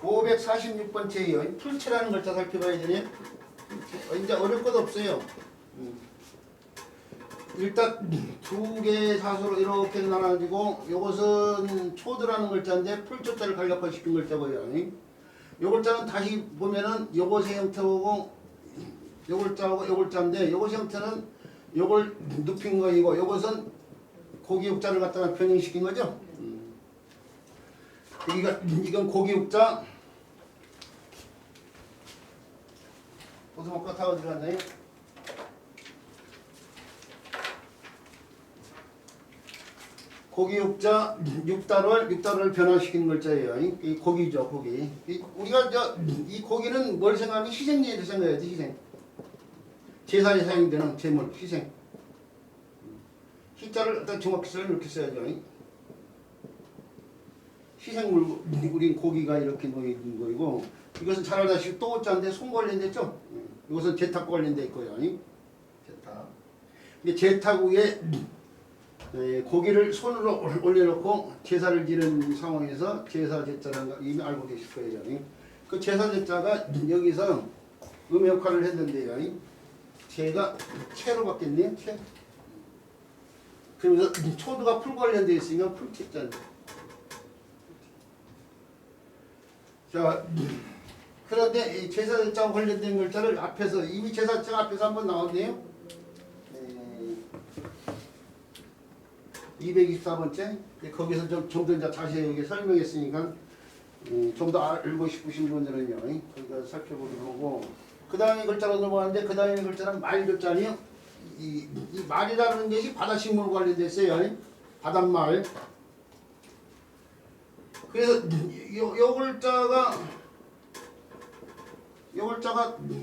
546번째예요. 풀체라는 글자 살펴봐야 되네. 이제 어려울 것 없어요. 일단 두 개의 사수로 이렇게 나눠지고 요것은 초드라는 글자인데 풀초자를 간략화시킨 글자고요. 요 글자는 다시 보면은 요것의 형태고 요 글자하고 요 글자인데 요것의 형태는 요걸 눕힌 거이고 요것은 고기육자를 갖다가 변형시킨 거죠. 이건 고기육자. 보드먹고 다 어디 갔나요? 고기육자 육단을 변화시키는 글자예요. 이 고기죠, 고기. 우리가 이 고기는 뭘 생각하면 희생제를 생각해야지, 희생. 제사에 사용되는 제물, 희생. 희자를 일단 정확히 써야 이렇게 써야죠. 희생물, 우린 고기가 이렇게 놓인 거이고, 이것은 잘 알다시피 또 자인데 손 관련됐죠? 이것은 제탁 관련돼 있고요. 제탁. 근데 제탁 위에 고기를 손으로 올려놓고 제사를 지는 상황에서 제사 제자라는 거 이미 알고 계실 거예요. 그 제사 제자가 여기서 음의 역할을 했는데요. 제가 채로 바뀌었네요. 채. 그러면서 초도가 풀 관련되어 있으면 풀채자인데. 자, 그런데 이 제사 제자와 관련된 글자를 앞에서 이미 제사 제자 앞에서 한번 나왔네요. 224번째. 거기서 좀 더 이제 자세하게 설명했으니까 좀 더 알고 싶으신 분들은요, 거기 가서 살펴보도록 하고, 그 다음에 글자로 넘어가는데 그 다음에 글자는 말 글자니요. 이 말이라는 것이 바다식물 관련돼 있어요. 바닷말. 그래서 요 글자가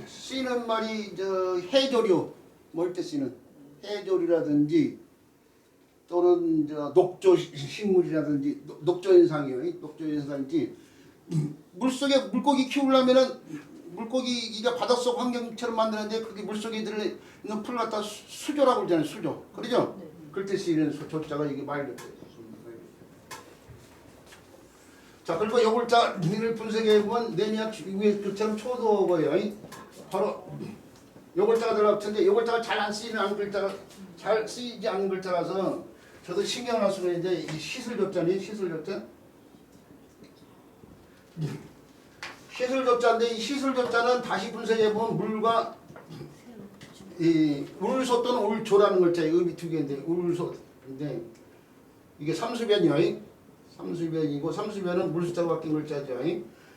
쓰이는 말이 해조류, 뭘 때 쓰이는 해조류라든지 또는 녹조 식물이라든지 녹조현상이요. 녹조현상인지 물속에 물고기 키우려면은 물고기가 바닷속 환경처럼 만드는데 그게 물속에 들어있는 풀 갖다 수조라고 그러잖아요. 수조. 그러죠? 그럴 때 쓰이는 조자가 이게 말. 자, 그리고 요 글자를 분석해 보면 내미학 위에 글자는 초도고요. 바로 요 글자가 들어갈 텐데 요 글자가 잘 안 쓰이는 잘 쓰이지 않는 글자라서 저도 신경을 할 수가 있는데 이 시술접자니 시술접자. 시술접자인데 이 시술접자는 다시 분석해 보면 물과 이 울소 또는 울조라는 글자의 의미 두 개인데 울소인데 이게 삼수변이요. 삼수변이고 삼수변은 물숫자로 바뀐 글자죠.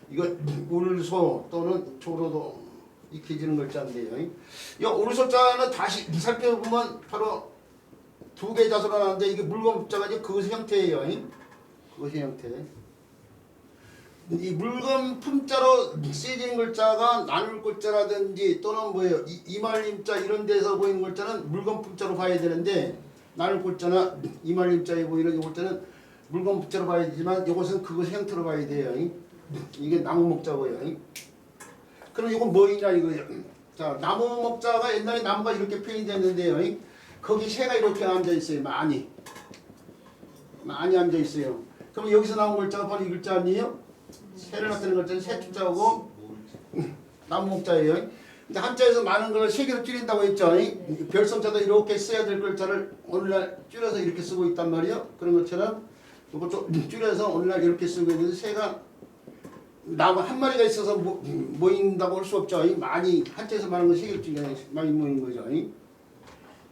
이거 울소 또는 조로도 익혀지는 글자인데요. 이 울소자는 다시 살펴보면 바로 두 개 자수로 나왔는데 이게 물건자가 이제 그것의 형태예요. 그것의 형태. 이 물건 품자로 쓰여지는 글자가 나눌 글자라든지 또는 뭐예요 이말림자 이런 데서 보이는 글자는 물건 품자로 봐야 되는데 나눌 글자나 이말림자에 보이는 이 글자는 물건 품자로 봐야 되지만 이것은 그것의 형태로 봐야 돼요. 이게 나무 목자고요. 그럼 이건 뭐이냐 이거예요. 자, 나무 목자가 옛날에 나무가 이렇게 표현이 됐는데요. 거기 새가 이렇게 앉아 있어요. 많이 앉아 있어요. 그럼 여기서 나온 글자가 바로 이 글자 아니에요? 새를 나타내는 글자는 새자고 나무 목자예요. 근데 한자에서 많은 걸 세 개로 줄인다고 했죠. 별성자도 이렇게 써야 될 글자를 오늘날 줄여서 이렇게 쓰고 있단 말이에요. 그런 것처럼 이것도 줄여서 오늘날 이렇게 쓰고 있는데 새가 나무 한 마리가 있어서 모인다고 할 수 없죠. 많이 한자에서 많은 건 세 개로 줄여 많이 모인 거죠.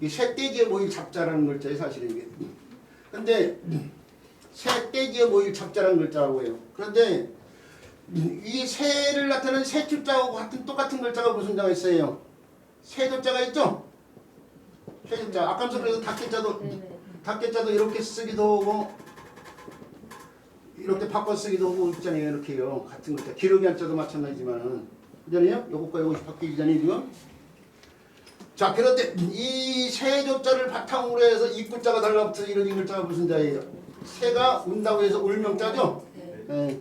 이 새떼기에 모일 잡자라는 글자예요. 사실은 이게. 근데 새떼기에 모일 잡자라는 글자라고요. 그런데 이 새를 나타내는 새줄자하고 똑같은 글자가 무슨 자가 있어요? 새줄자가 있죠? 새줄자. 아까서 그래서 닭개자도 이렇게 쓰기도 하고 이렇게 바꿔 쓰기도 하고 있잖아요. 이렇게요. 같은 글자. 기러기 한자도 마찬가지지만은. 그잖아요? 요것과 요것이 바뀌잖아요. 지금. 자, 그런데 이 새조자를 바탕으로 해서 입구자가 달라붙어 이런 글자가 무슨 자예요? 새가 운다고 해서 울명자죠? 네.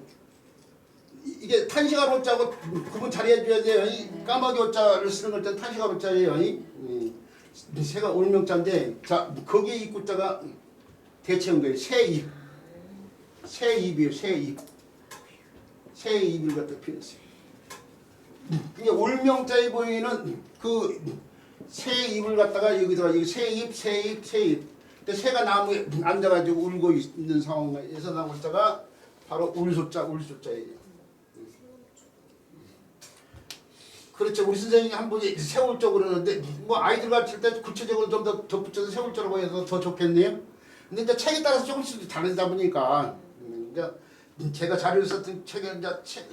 이게 탄시가 로자고 구분 잘 해줘야 돼요. 이 까마귀 오자를 쓰는 글자는 탄시가 로자예요. 새가 울명자인데, 자, 거기에 입구자가 대체한 거예요. 새입. 새입이에요. 새입. 새의 입을 갖다 표현했어요. 이제 울명자에 보이는 그 새의 입을 갖다가 여기다가 여기 새입, 새입, 새입. 근데 새가 나무에 앉아가지고 울고 있는 상황에서 나온 자가 바로 울소자, 울소자예요. 그렇죠. 우리 선생님이 한 분이 세울조 그러는데 뭐 아이들 가르칠 때 구체적으로 좀 더 덧붙여서 세울조라고 해서 더 좋겠네요. 근데 이제 책에 따라서 조금씩 다르다 보니까 이제 제가 자료를 썼던 책에 이제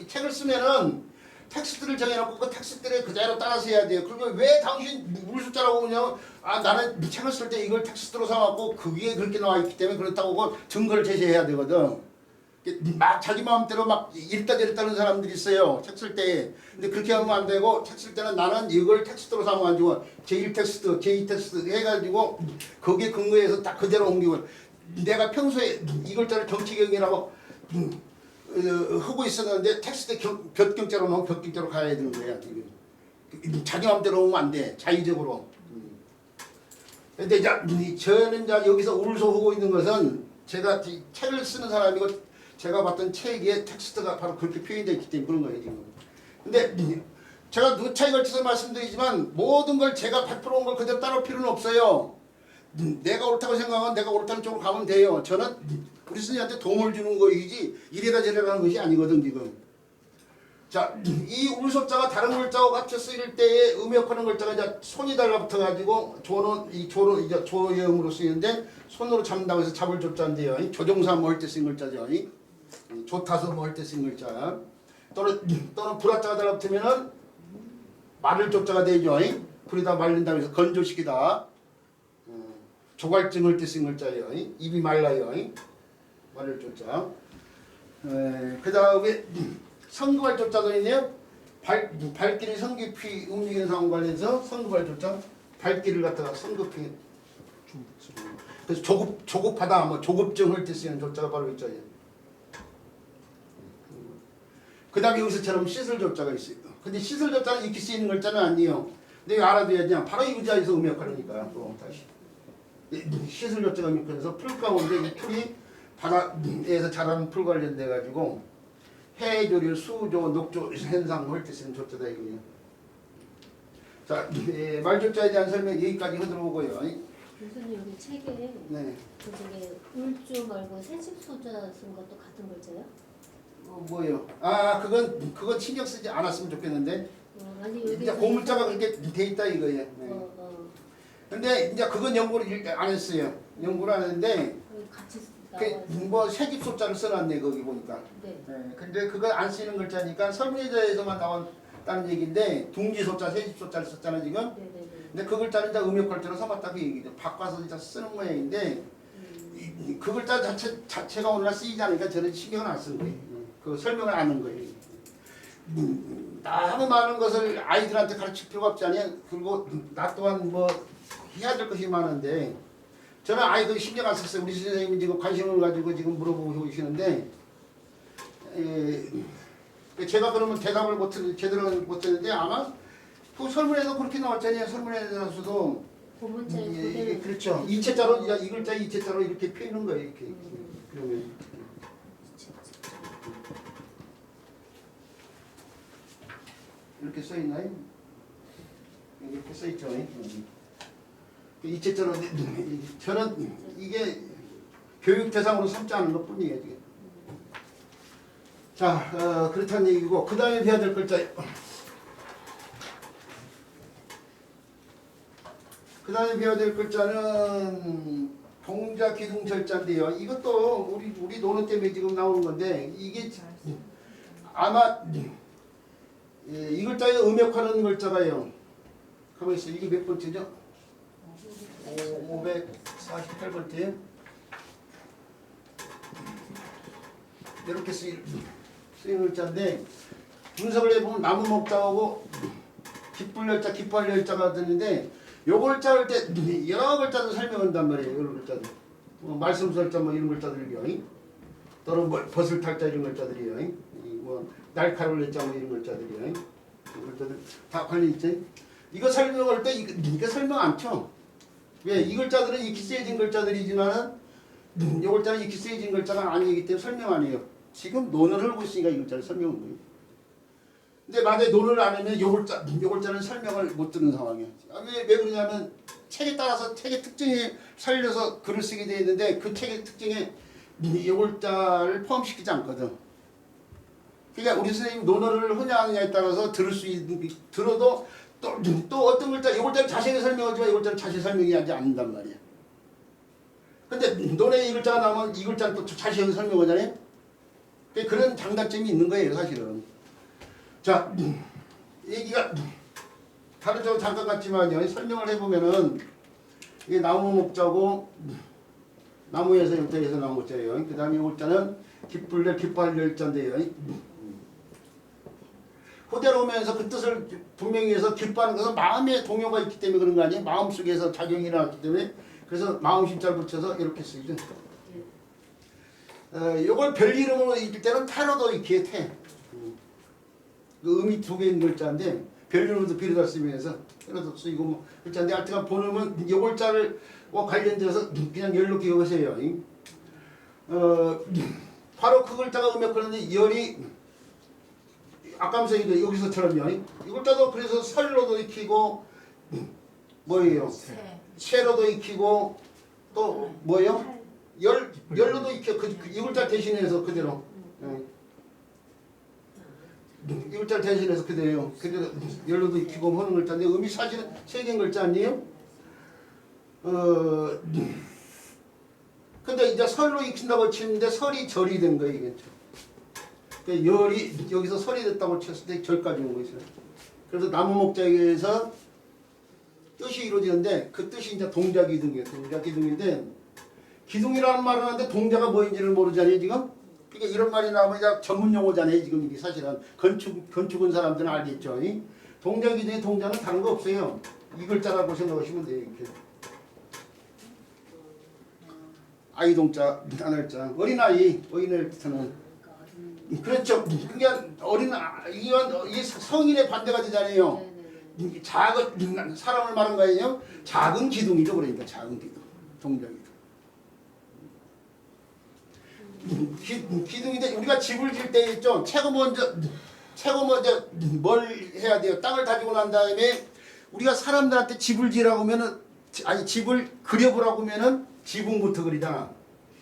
책을 쓰면은 텍스트를 정해놓고 그 텍스트를 그대로 따라서 해야 돼요. 그러면 왜 당신 물숫자라고 그러냐면 아 나는 책을 쓸 때 이걸 텍스트로 삼았고 그게 그렇게 나와 있기 때문에 그렇다고 그 증거를 제시해야 되거든. 막 자기 마음대로 막 이랬다 저랬다는 사람들이 있어요. 책 쓸 때. 근데 그렇게 하면 안 되고 책 쓸 때는 나는 이걸 텍스트로 삼아가지고 제1 텍스트, 제2 텍스트 해가지고 거기에 근거해서 딱 그대로 옮기고 내가 평소에 이 글자를 정치경이라고 하고 있었는데 텍스트 곁경자로 넣으면 곁경자로 가야 되는 거야. 지금. 자기 마음대로 오면 안 돼. 자의적으로. 근데 이제 저는 이제 여기서 울소하고 있는 것은 제가 책을 쓰는 사람이고 제가 봤던 책의 텍스트가 바로 그렇게 표현되어 있기 때문에 그런 거예요 지금. 근데 제가 누차에 걸쳐서 말씀드리지만 모든 걸 제가 100%온 걸 그대로 따를 필요는 없어요. 내가 옳다고 생각하면 내가 옳다는 쪽으로 가면 돼요. 저는 우리 스님한테 도움을 주는 거이지 이래라 저래라 하는 것이 아니거든 지금. 자, 이 울소자가 다른 글자와 같이 쓰일 때에 음역하는 글자가 이제 손이 달라붙어 가지고 조는 이 조로 이제 조형으로 쓰이는데 손으로 잡는다고 해서 잡을 조자인데요. 조종사 뭐할 때 쓴 글자죠. 조타서 뭐할 때 쓴 글자. 또는 불화자가 달라붙으면은 마를 조자가 되죠. 불이다 말린다고 해서 건조시키다. 조갈증을 때 쓴 글자예요. 입이 말라요. 마를 조자. 그 다음에 성급할 조자도 있네요. 발길이 성급히 움직이는 상황 관련해서 성급할 조자. 발길을 갖다가 성급히. 그래서 조급하다, 뭐 조급증을 때 쓰는 조자가 바로 있잖아요. 그 다음에 여기서처럼 씻을 조자가 있어요. 근데 씻을 조자는 이렇게 쓰이는 글자는 아니에요. 근데 이거 알아둬야지. 바로 이 의자에서 음역하려니까 또 다시. 씻을 조자가 음역해서 풀 가운데 이 풀이 바다에서 자라는 풀 관련돼 가지고 해조류, 수조, 녹조, 현상 할 때 쓰는 조자다 이거예요. 자, 말조자에 대한 설명 여기까지 하도록 하고요. 교수님 여기 책에 네. 그 저기 울조 말고 세집소자 쓴 것도 같은 글자예요? 뭐요? 아, 그건 신경 쓰지 않았으면 좋겠는데. 아니 여기 이제 고물자가 그렇게 돼 있다 이거예요. 네. 근데 이제 그건 연구를 안 했어요. 연구를 안 했는데 같이 뭐 세집소자를 써놨네 거기 보니까. 네. 네. 근데 그거 안 쓰이는 글자니까 설문예자에서만 나왔다는 얘기인데 둥지소자, 세집소자를 썼잖아 지금. 네네네. 근데 그 글자는 이제 음역글자로 삼았다 그 얘기죠. 바꿔서 이제 쓰는 모양인데 그 글자 자체가 오늘날 쓰이지 않으니까 저는 신경을 안 쓰는 거예요. 그 설명을 안 하는 거예요. 너무 많은 것을 아이들한테 가르칠 필요가 없지 않아요. 그리고 나 또한 뭐 해야 될 것이 많은데 저는 아이들 신경 안 썼어요. 우리 선생님이 지금 관심을 가지고 지금 물어보고 계시는데 제가 그러면 대답을 제대로 못했는데 아마 그 설문에서 그렇게 나왔잖아요. 설문에 나와서도 그렇죠. 이체자로 이 글자 이체자로 이렇게 펴는 거예요. 이렇게 그러면 이렇게 써 있나요? 이렇게 써 있죠. 이체자로 저는 이게 교육 대상으로 삼지 않은 것뿐이에요. 지금. 자, 그렇다는 얘기고 그 다음에 배워야 될 글자. 그 다음에 배워야 될 글자는 동자 기둥 절자인데요. 이것도 우리 노는 때문에 지금 나오는 건데 이게 아마 이 글자에 음역하는 글자가요. 가만히 있어요. 이게 몇 번째죠? 548번째요. 이렇게 쓰이는 글자인데 분석을 해보면 나무 목자하고 깃불 열자, 깃발 열자가 드는데 요 글자 할 때 여러 글자도 설명한단 말이에요. 여러 글자들. 말씀설자 뭐 이런 글자들이요. 또는 뭐 벗을 탈자 이런 글자들이요. 뭐 날카로울 열자 뭐 이런 글자들이요. 이런 글자들 다 관련 있지. 이거 설명할 때 이거 설명 안 쳐. 왜? 이 글자들은 익히 쓰여진 글자들이지만은 이 글자는 익히 쓰여진 글자가 아니기 때문에 설명 안 해요. 지금 논을 흐르고 있으니까 이 글자를 설명한 거예요. 근데 만약에 논을 안 하면 요 글자는 설명을 못 듣는 상황이에요. 왜 그러냐면 책에 따라서 책의 특징에 살려서 글을 쓰게 되어 있는데 그 책의 특징에 요 글자를 포함시키지 않거든. 그러니까 우리 선생님 논어를 하냐 안 하냐에 따라서 들어도 또 어떤 글자, 이 글자를 자세히 설명하지만 이 글자를 자세히 설명하지 않는단 말이야. 근데 논에 이 글자가 나오면 이 글자는 또 자세히 설명하잖아요. 그런 장단점이 있는 거예요, 사실은. 자, 얘기가 다른 저 잠깐 같지만요. 설명을 해보면은 이게 나무 목자고 나무에서 열자에서 나온 글자예요. 그 다음에 이 글자는 기쁠래 기뻐할 열자인데요. 그대로 오면서 그 뜻을 분명히 해서 기뻐하는 것은 마음에 동요가 있기 때문에 그런 거 아니에요? 마음속에서 작용이 일어났기 때문에 그래서 마음 심자를 붙여서 이렇게 쓰이죠. 요걸 별 이름으로 읽을 때는 태로도 익히에 태. 그 의미 두 개인 글자인데 별 이름으로도 비례다 쓰면서 태로도 쓰이고 뭐 글자인데 하여튼 보면 요 글자를 관련돼서 그냥 열로 기억하세요. 바로 그 글자가 음역하는데 열이 아까 선생님도 여기서처럼요. 이 글자도 그래서 설로도 익히고 뭐예요? 세로도 익히고 또 뭐예요? 열로도 익혀 이 글자 대신해서 그대로 이 글자 대신해서 그대로 열로도 익히고 하는 글자인데 의미 사실은 세 개인 글자 아니에요? 근데 이제 설로 익힌다고 치는데 설이 절이 된 거예요. 이게. 열이 여기서 설이 됐다고 쳤을 때 절까지 온 거있어요. 그래서 나무 목자에서 뜻이 이루어지는데 그 뜻이 이제 동자기둥이에요. 동자기둥인데 기둥이라는 말을 하는데 동자가 뭐인지를 모르잖아요 지금. 그러니까 이런 말이 나오면 이제 전문 용어잖아요 지금. 이게 사실은 건축은 사람들은 알겠죠. 동자기둥의 동자는 다른 거 없어요. 이 글자라고 생각하시면 돼요. 이렇게. 아이 동자, 안을자, 어린아이를 뜻하는. 그렇죠. 그러니까 이게 성인의 반대가 되잖아요. 작은 사람을 말한 거예요. 작은 기둥이죠. 그러니까 작은 기둥, 동자기둥. 기둥인데 우리가 집을 질 때 있죠. 최고 먼저 뭘 해야 돼요? 땅을 다지고 난 다음에 우리가 사람들한테 집을 지라고 하면은 집을 그려보라고 하면은 지붕부터 그리잖아.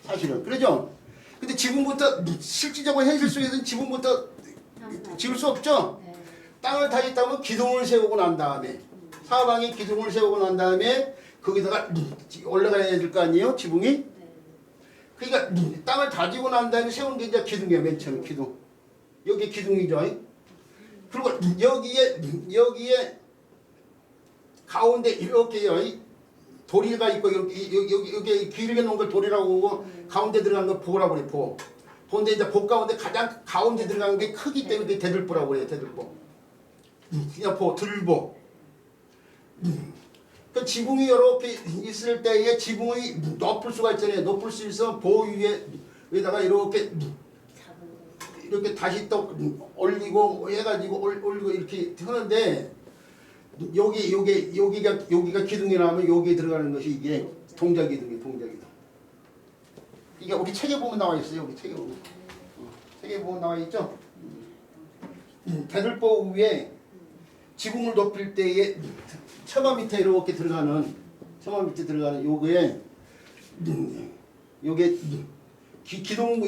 사실은 그러죠. 근데 지붕부터 실질적으로 현실 속에서는 지붕부터 지을 수 없죠. 땅을 다졌다면 기둥을 세우고 난 다음에 사방에 기둥을 세우고 난 다음에 거기다가 올라가야 될 거 아니에요? 지붕이. 그러니까 땅을 다지고 난 다음에 세운 게 이제 기둥이야. 맨 처음 기둥. 여기 기둥이죠. 그리고 여기에 가운데 이렇게요. 도리가 있고 여기 길게 놓은 걸 도리라고 하고 가운데 들어간 걸 보라고 그래. 보인데 이제 보 가운데 가장 가운데 들어간 게 크기 때문에 대들보라고 그래요. 대들보. 그냥 들보. 그 지붕이 이렇게 있을 때에 지붕이 높을 수가 있잖아요. 높을 수 있어 보 위에다가 이렇게 다시 또 올리고 해가지고 올리고 이렇게 하는데. 여기가 기둥이라면 여기에 들어가는 것이 이게 동자기둥이에요. 동자기둥. 이게 우리 책에 보면 나와 있어요. 우리 책에 보면. 책에 보면 나와 있죠. 대들보 위에 지붕을 높일 때에 처마 밑에 이렇게 들어가는 요게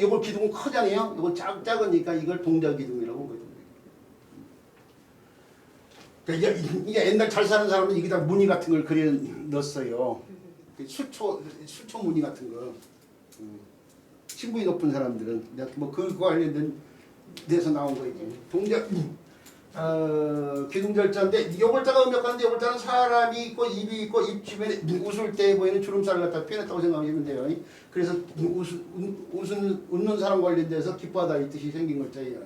요걸 기둥은 크잖아요. 요건 작으니까 이걸 동자기둥이라고 하거든요. 이게 옛날 잘 사는 사람은 여기다 무늬 같은 걸 그려 넣었어요. 수초 무늬 같은 거. 신분이 높은 사람들은 뭐 그거 관련된 데서 나온 거지. 기둥절자인데 이 글자가 음역하는데 이 글자는 사람이 있고 입이 있고 입 주변에 웃을 때 보이는 주름살을 갖다 표현했다고 생각하시면 돼요. 그래서 웃는 사람 관련돼서 기뻐하다 이 뜻이 생긴 글자예요.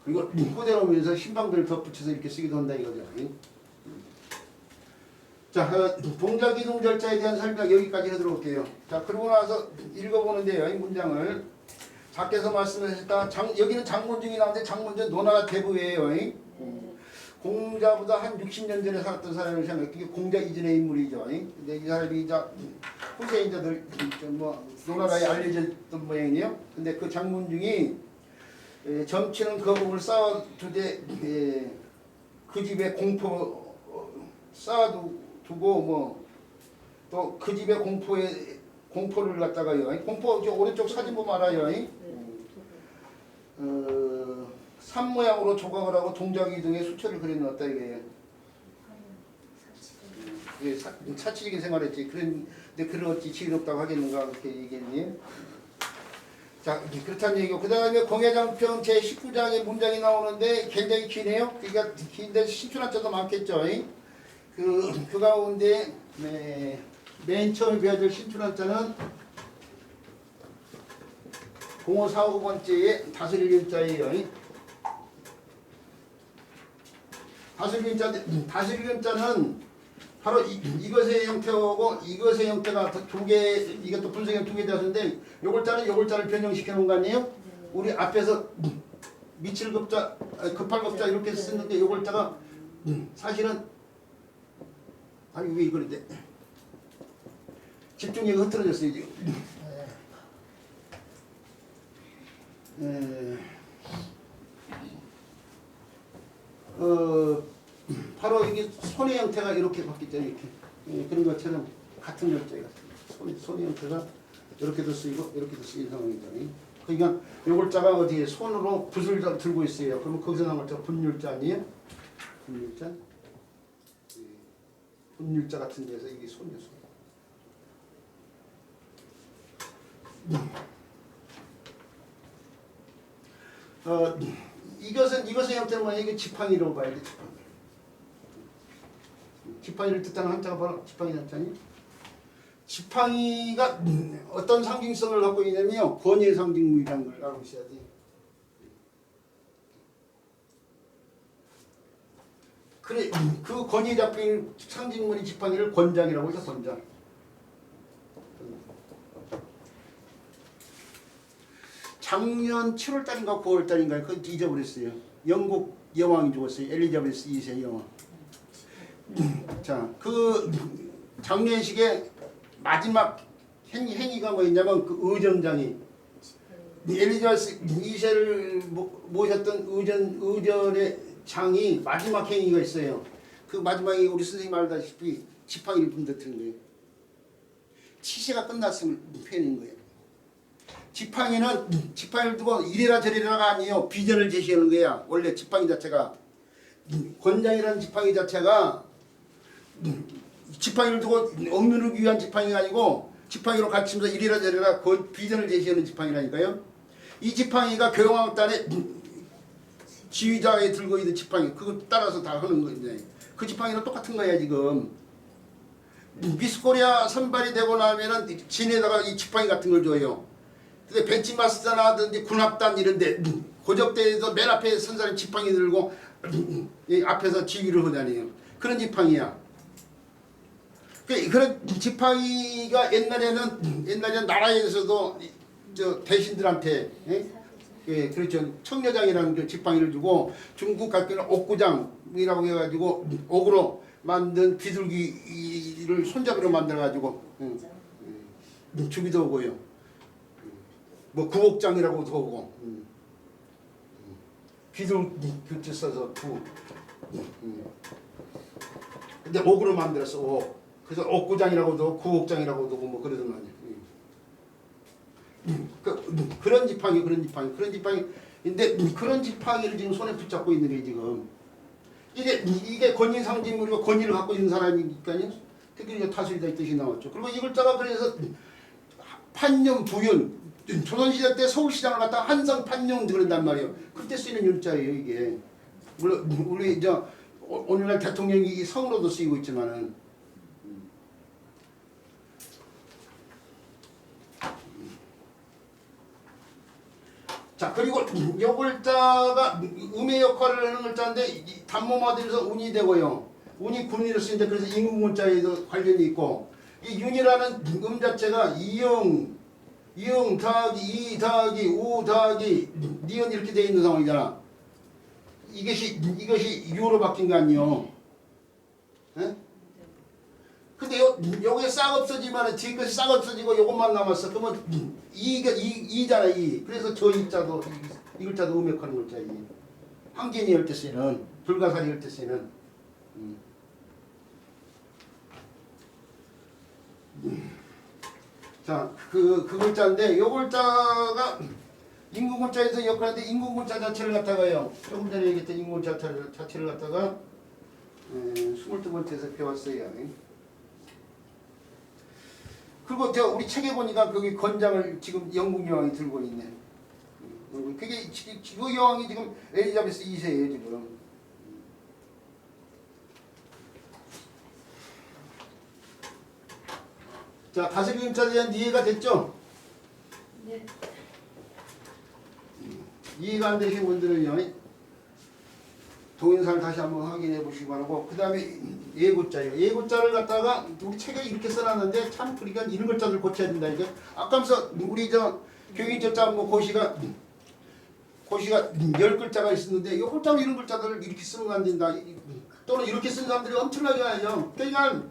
그리고 그대로 오면서 신방들을 덧붙여서 이렇게 쓰기도 한다 이거죠. 자, 동자기둥 절자에 대한 설명 여기까지 해드려 볼게요. 자, 그러고 나서 읽어보는데요. 이 문장을 작게서 말씀하셨다. 여기는 장문중이 나오는데 장문중 논하가 대부예요. 공자보다 한 60년 전에 살았던 사람을 생각해. 그게 공자 이전의 인물이죠. 근데 이 사람이 이제 후세인자들 뭐 노나라에 알려졌던 모양이에요. 근데 그 장문 중에 정치는 거북을 쌓아두되 그 집에 공포 쌓아두고 뭐 또 그 집에 공포를 갖다가요. 공포 저 오른쪽 사진 보면 알아요. 산 모양으로 조각을 하고 동작 이동에 수초를 그려놓았다 이거예요. 사치적인 생활했지. 근데 그런 어찌 지혜롭다고 하겠는가 그렇게 얘기했니? 자, 그렇다는 얘기고 그 다음에 공예장평 제19장의 문장이 나오는데 굉장히 기네요. 그러니까 긴데 신춘한자도 많겠죠. 그 가운데 맨 처음 배워야 될 신춘한자는 0545번째에 다스릴 자예요. 다스릴 자는 바로 이것의 형태고 이것의 형태가 두 개, 이것도 분석형 두 개 되었는데 요글자를 변형시켜 놓은 거 아니에요? 우리 앞에서 미칠급자, 급할급자 이렇게 쓰는데 요글자가 사실은 아니 왜 이거인데 집중력이 흐트러졌어요 지금. 바로 이게 손의 형태가 이렇게 바뀌죠. 이렇게 그런 것처럼 같은 글자가 손의 형태가 이렇게도 쓰이고 이렇게도 쓰이는 상황이죠. 그러니까 요 글자가 어디에 손으로 붓을 들고 있어요. 그러면 거기서 나온 글자가 분율자 아니에요? 분율자. 분율자 같은 데서 이게 손이요. 이것의 형태는 뭐냐? 이게 지팡이라고 봐야 돼. 지팡이를 뜻하는 한자가 바로 지팡이 한자니. 지팡이가 어떤 상징성을 갖고 있냐면요, 권위의 상징물이라는 걸 알고 있어야 돼. 그래, 그 권위에 잡힌 상징물이 지팡이를 권장이라고 해서 권장. 작년 7월달인가 9월달인가 그거 잊어버렸어요. 영국 여왕이 죽었어요. 엘리자베스 2세 여왕. 자, 그 장례식의 마지막 행위가 뭐였냐면 그 의전장이 엘리자베스 2세를 모셨던 의전의 장이 마지막 행위가 있어요. 그 마지막에 우리 선생님이 말다시피 지팡이를 분들트는 거예요. 치세가 끝났음을 표현인 거예요. 지팡이를 두고 이래라 저래라가 아니에요. 비전을 제시하는 거야. 원래 지팡이 자체가 권장이라는 지팡이 자체가 지팡이를 두고 억누르기 위한 지팡이가 아니고 지팡이로 가르치면서 이래라 저래라 그 비전을 제시하는 지팡이라니까요. 이 지팡이가 교영왕단에 지휘자에 들고 있는 지팡이 그거 따라서 다 하는 거인데 그 지팡이는 똑같은 거야 지금. 미스코리아 선발이 되고 나면은 진에다가 이 지팡이 같은 걸 줘요. 근데 벤치마스터라든지 군합단 이런데 고적대에서 맨 앞에 선 사람이 지팡이 들고 앞에서 지휘를 하다니요. 그런 지팡이야. 그런 지팡이가 옛날에는 나라에서도 저 대신들한테 그렇죠. 청려장이라는 그 지팡이를 주고 중국 같은 옥구장이라고 해가지고 옥으로 만든 비둘기를 손잡이로 만들어가지고 주기도 오고요. 뭐 구옥장이라고도 하고 비둘기 써서 구. 근데 옥으로 만들었어 옥. 그래서 옥구장이라고도 하고 구옥장이라고도 하고 뭐 그러더만요. 그런 지팡이인데 그런 지팡이를 지금 손에 붙잡고 있는 게 지금 이게 권위 상징물이고 권위를 갖고 있는 사람이니까요. 특히 타수이다 이 뜻이 나왔죠. 그리고 이 글자가 그래서 판녕 부윤 조선시대 때 서울시장을 갖다 한성 판녕 그런단 말이에요. 그때 쓰이는 율자예요 이게. 물론 우리 오늘날 대통령이 이 성으로도 쓰이고 있지만은. 자 그리고 이 글자가 음의 역할을 하는 글자인데 단모마들에서 운이 되고요. 운이 군위를 쓰는데 그래서 임금문자에도 관련이 있고 이 윤이라는 음 자체가 이응 더하기 이 더하기 우 더하기 니은 이렇게 되어 있는 상황이잖아. 이것이 유로 바뀐 거 아니요? 예? 근데 요게 싹 없어지면 뒤에 것이 싹 없어지고 요것만 남았어. 그러면 이잖아 이. 그래서 저 이자도 이 글자도 음역하는 글자 이. 황진이 할 때 쓰이는 불가사리 할 때 쓰이는. 자, 그 글자인데 요 글자가 인구문자에서 역할하는데 인구문자 자체를 갖다가요. 조금 전에 얘기했던 인구문자 자체를 갖다가 22번째에서 배웠어요. 그리고 우리 책에 보니까 거기 건장을 지금 영국 여왕이 들고 있네. 그게 그 여왕이 지금 엘리자베스 2세예요 지금. 자, 다스리 글자에 대한 이해가 됐죠? 네. 이해가 안 되신 분들은요, 동영상을 다시 한번 확인해 보시기 바라고. 그 다음에 예고자예요. 예고자를 갖다가 우리 책에 이렇게 써놨는데 참 그러니까 이런 글자들 고쳐야 된다. 이게 아까면서 우리 교육인적자 뭐 고시가 10글자가 있었는데 이 글자로 이런 글자들을 이렇게 쓰면 안 된다. 또는 이렇게 쓴 사람들이 엄청나게 많아요. 그러니까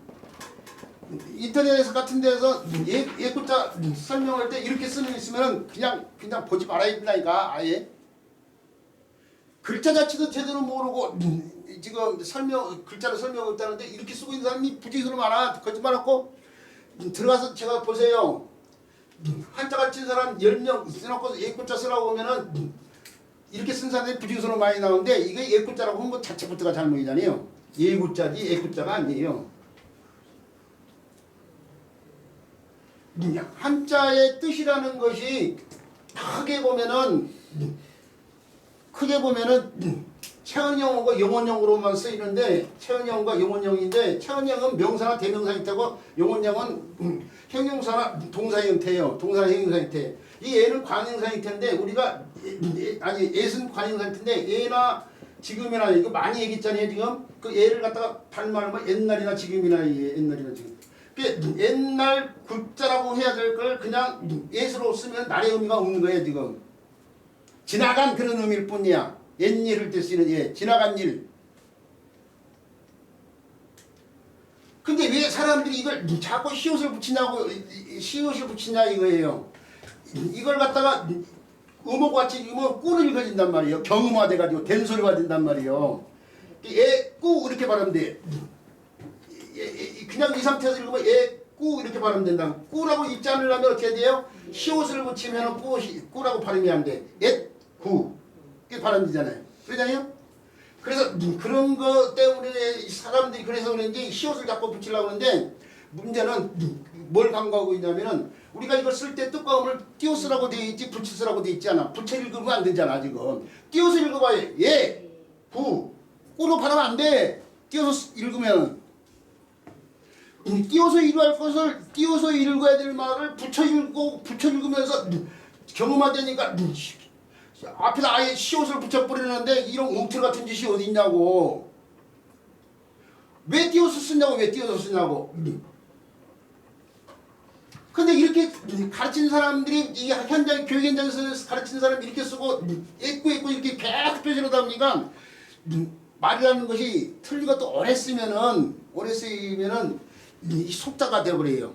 인터넷에서 같은 데서 예고자 설명할 때 이렇게 쓰는 있으면 그냥 보지 말아야 된다니까. 아예 글자 자체도 제대로 모르고 지금 글자를 설명했다는데 이렇게 쓰고 있는 사람이 부지기수로 많아. 거짓말하고 들어가서 제가 보세요. 한자가 친 사람 10명 써놓고 예고자 쓰라고 하면은 이렇게 쓴 사람들이 부지기수로 많이 나오는데 이게 예고자라고 하는 것 자체부터가 잘못이잖아요. 예고자지 예고자가 아니에요. 한자의 뜻이라는 것이 크게 보면은 체언형하고 영혼형으로만 쓰이는데 체언형과 영혼형인데 체언형은 명사나 대명사 형태고 영혼형은 형용사나 동사 형태예요. 동사나 형용사 형태. 이 애는 관형사 형태인데 우리가 애는 관형사 형태인데 애나 지금이나 이거 많이 얘기했잖아요. 지금 그 애를 갖다가 반말하면 옛날이나 지금이나 옛날이나 지금. 옛날 굿자라고 해야 될 걸 그냥 예수로 쓰면 날의 의미가 없는 거예요. 지금 지나간 그런 의미일 뿐이야. 옛일을 때 쓰는 예, 지나간 일. 근데 왜 사람들이 이걸 자꾸 시옷을 붙이냐 이거예요. 이걸 갖다가 음호같이 꾸를 읽어진단 말이에요. 경음화돼가지고 된소리가 된단 말이에요. 꾸 이렇게 발음면 돼. 그냥 이 상태에서 읽으면 꾸 이렇게 발음면 된다. 꾸라고 읽지 않으려면 어떻게 돼요? 시옷을 붙이면 꾸라고 발음이 안 돼. 구 이게 발음되잖아요. 그러잖아요. 그래서 그런 것 때문에 사람들이 그래서 그런지 시옷을 자꾸 붙이려고 하는데 문제는 뭘 간과하고 있냐면은 우리가 이걸 쓸 때 뚜껑을 띄어쓰라고 돼 있지 붙여쓰라고 돼 있지 않아. 붙여 읽으면 안 되잖아 지금. 띄어서 읽어봐요. 꾸로 발음 안 돼. 띄어서 읽으면 띄어서 읽어야 할 것을 띄어서 읽어야 될 말을 붙여 읽으면서 경험화되니까 앞에다 아예 시옷을 붙여버리는데 이런 웅틀 같은 짓이 어디 있냐고. 왜 띄어서 쓰냐고. 왜 띄어서 쓰냐고. 근데 이렇게 가르치는 사람들이 이 현장 교육 현장에서 가르치는 사람이 이렇게 쓰고 읽고 이렇게 계속 표시로다 보니까 말이라는 것이 틀리고 또 오래 쓰면은 이 속자가 되어버려요.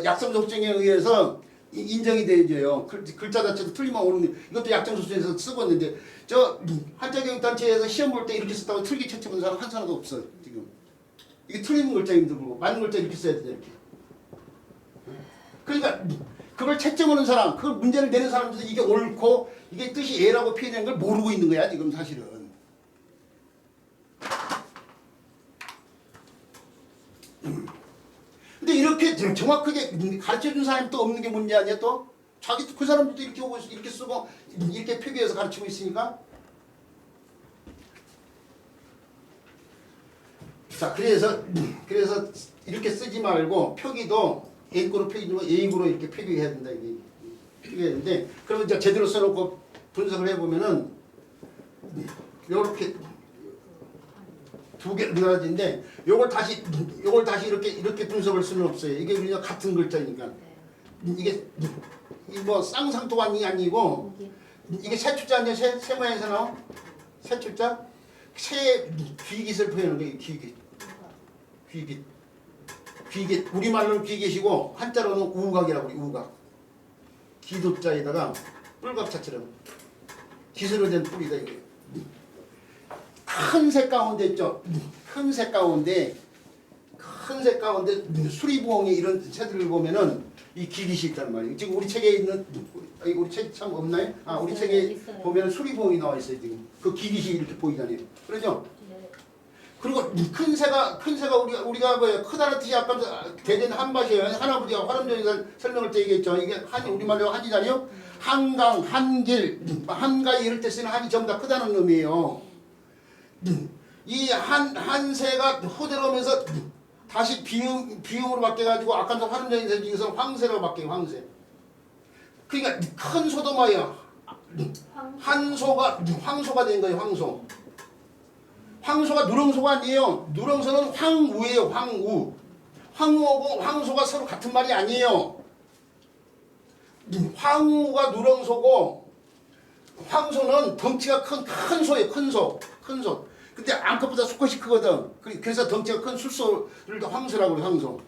약성 속정에 의해서 인정이 되어져요. 글자 자체도 틀리면 오르는 이것도 약정 속정에서 쓰고 있는데 저 한자교육단체에서 시험 볼 때 이렇게 썼다고 틀기 채점한 사람 한 사람도 없어 지금. 이게 틀리는 글자임도 불구하고 맞는 글자 이렇게 써야 돼 이렇게. 그러니까 그걸 채점하는 사람, 그걸 문제를 내는 사람들도 이게 옳고 이게 뜻이 예라고 표현한 걸 모르고 있는 거야 지금 사실은. 근데 이렇게 정확하게 가르쳐준 사람이 또 없는 게 문제 아니야 또? 그 사람들도 이렇게 오고 이렇게 쓰고 이렇게 표기해서 가르치고 있으니까. 자 그래서 이렇게 쓰지 말고 표기도 A구로 표기하면 A구로 이렇게 표기해야 된다 이게 표기해야 되는데 그러면 이제 제대로 써놓고 분석을 해보면은 이렇게 두 개 문화인데 요걸 다시 이렇게 분석할 수는 없어요. 이게 그냥 같은 글자니까. 이게 뭐 쌍상토관이 아니고 이게 세추자 아니야? 세 모양에서 나온 태초자 새의 귀깃을 표현하는 거예요. 귀깃. 귀깃. 귀깃. 우리말로는 귀깃이고 한자로는 우각이라고 그래요. 우각. 기도자에다가 뿔갑자처럼 기스로 된 뿔이다 이거예요. 큰 새 가운데 있죠. 큰 새 가운데 수리부엉이 이런 새들을 보면은 이 기깃이 있단 말이에요. 지금 우리 책에 있는 우리 책 참 없나요? 아 우리 있어요, 책에 있어요. 보면 수리부엉이 나와 있어요 지금. 그 기깃이 이렇게 보이잖아요. 그러죠? 네. 그리고 큰 새가 우리가 뭐야 크다는 뜻이 아까 대전 한밭이에요. 할아버지가 화름전에서 설명을 때 얘기했죠. 이게 한 우리말로 한이잖아요. 한강, 한길, 한가위 이럴 때 쓰는 한이 전부 다 크다는 의미예요. 이 한 새가 호들오면서 다시 비음으로 바뀌어가지고 아까 화름전에서 지금서 황새로 바뀌어요. 황새. 그러니까 큰 소도 뭐예요? 황소가 된 거예요. 황소. 황소가 누렁소가 아니에요. 누렁소는 황우예요. 황우. 황우하고 황소가 서로 같은 말이 아니에요. 황우가 누렁소고 황소는 덩치가 큰 소예요. 큰 소. 근데 암컷보다 수컷이 크거든. 그래서 덩치가 큰 술소를 황소라고 그래요. 황소.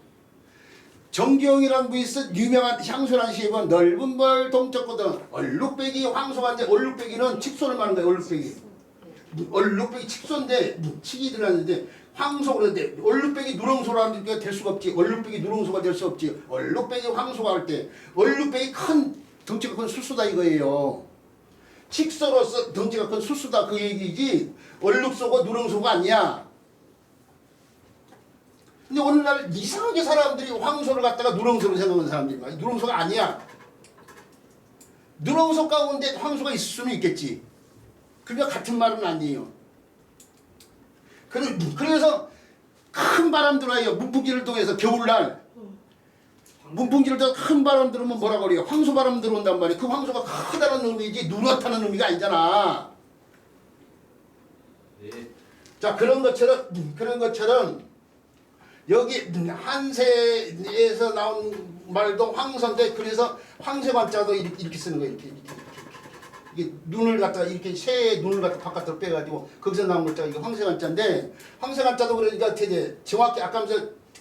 정경이라는 분이 쓴 유명한 향수라는 시집은 넓은 벌 동적거든. 얼룩배기 황소가 이제 얼룩배기는 칙소를 말하는 거예요. 얼룩배기 칙소인데 칙이 들어갔는데 황소 그러는데 얼룩배기 누렁소라는 게 될 수가 없지. 얼룩배기 누렁소가 될 수 없지. 얼룩배기 황소가 할 때 얼룩배기 큰 덩치가 큰 술소다 이거예요. 칙소로서 덩치가 큰 술소다 그 얘기지 얼룩소고 누렁소가 아니야. 근데 오늘날 이상하게 사람들이 황소를 갖다가 누렁소로 생각하는 사람들이 많아요. 누렁소가 아니야. 누렁소 가운데 황소가 있을 수는 있겠지. 그러니까 같은 말은 아니에요. 그래서 큰 바람 들어와요. 문풍지를 통해서 겨울날 문풍지를 통해서 큰 바람 들으면 뭐라고 그래요? 황소 바람 들어온단 말이에요. 그 황소가 크다는 의미지 누렇다는 의미가 아니잖아. 네. 자 그런 것처럼 여기 한세에서 나온 말도 황소인데 그래서 황새관자도 이렇게 쓰는 거예요. 이게 눈을 갖다가 이렇게 새의 눈을 갖다 바깥으로 빼가지고 거기서 나온 글자가 이게 황새관자인데 황새관자도 그러니까 되게 정확히 아까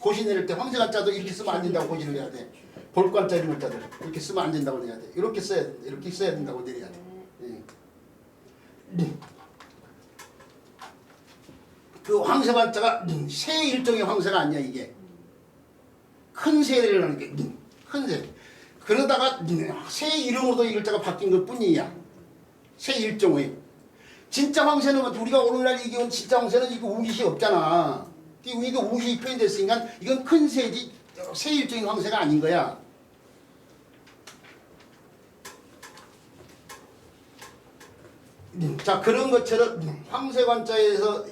고시 내릴 때 황새관자도 이렇게 쓰면 안 된다고 고시를 해야 돼. 볼관자 이런 글자들 이렇게 쓰면 안 된다고 내야 돼. 이렇게 써야 된다고 내려야 돼. 예. 그 황새관자가 새 일종의 황새가 아니야 이게. 큰 새를 하는 게 큰 새. 그러다가 새 이름으로도 이 글자가 바뀐 것 뿐이야. 새 일종의. 진짜 황새는 우리가 오늘날 얘기한 진짜 황새는 이거 우깃이 없잖아. 이거 우깃이 표현됐으니까 이건 큰 새지 새 일종의 황새가 아닌 거야. 자 그런 것처럼 황새관자에서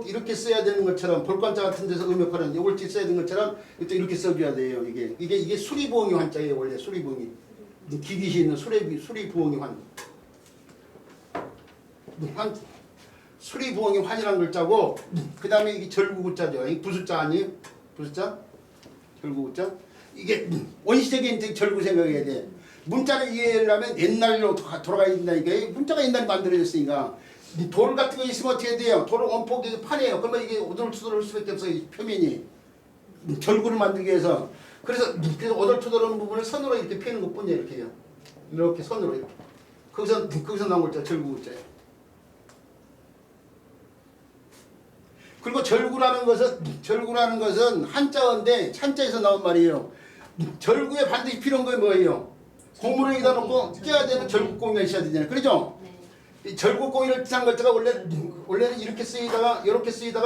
이렇게 써야 되는 것처럼 볼관자 같은 데서 음역하는 요걸지 써야 되는 것처럼 또 이렇게 써줘야 돼요. 이게 수리부엉이 환자예요. 원래 수리부엉이 기깃이 있는 수리부엉이 수리부엉이 환이라는 글자고 그 다음에 이게 절구구자죠. 이 부숫자 아니에요? 부숫자? 절구구자? 이게 원시적인 절구 생각해야 돼. 문자를 이해하려면 옛날로 돌아가야 된다니까. 문자가 옛날에 만들어졌으니까 돌 같은 거 있으면 어떻게 돼요? 돌을 원폭에서 파내요. 그러면 이게 오돌토돌할 수밖에 없어요. 표면이 절구를 만들기 위해서. 그래서 오돌토돌하는 부분을 선으로 이렇게 펴는 것뿐이에요. 이렇게요. 이렇게 선으로 이렇게. 거기서 나온 글자 절구자예요. 그리고 절구라는 것은 한자어인데 한자에서 나온 말이에요. 절구에 반드시 필요한 게 뭐예요? 고무를 여기다 놓고 껴야 되는 절구공이가 있어야 되잖아요. 그렇죠? 이 절구공이를 뜻한 글자가 원래는 이렇게 쓰이다가